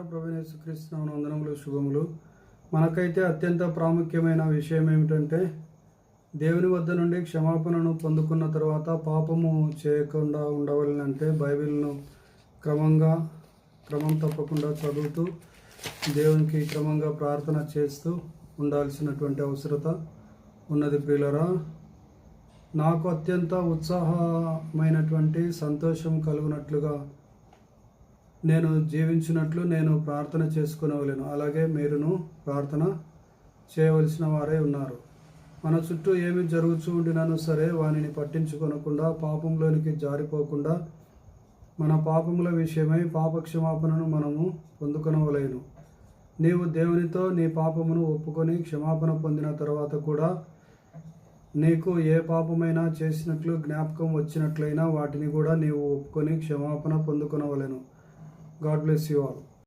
ప్రభువైన యేసుక్రీస్తు నామమున వందనములు శుభములు. మనకైతే అత్యంత ప్రాముఖ్యమైన విషయం ఏమిటంటే దేవుని వద్ద నుండి క్షమాపణను పొందుకున్న తర్వాత పాపము చేయకుండా ఉండవాలంటే బైబిల్ను క్రమం తప్పకుండా చదువుతూ దేవునికి క్రమంగా ప్రార్థన చేస్తూ ఉండాల్సినటువంటి అవసరత ఉన్నది. ప్రియులరా, నాకు అత్యంత ఉత్సాహమైనటువంటి సంతోషం కలుగునట్లుగా నేను జీవించినట్లు నేను ప్రార్థన చేసుకునవలెను. అలాగే మీరును ప్రార్థన చేయవలసిన వారే ఉన్నారు. మన చుట్టూ ఏమి జరుగుతూ ఉండినను సరే వానిని పట్టించుకొనకుండా పాపంలోనికి జారిపోకుండా మన పాపముల విషయమై పాపక్షమాపణను మనము పొందుకొనవలెను. నీవు దేవునితో నీ పాపమును ఒప్పుకొని క్షమాపణ పొందిన తర్వాత కూడా నీకు ఏ పాపమైనా చేసినట్లు జ్ఞాపకం వచ్చినట్లయినా వాటిని కూడా నీవు ఒప్పుకొని క్షమాపణ పొందుకొనవలెను. God bless you all.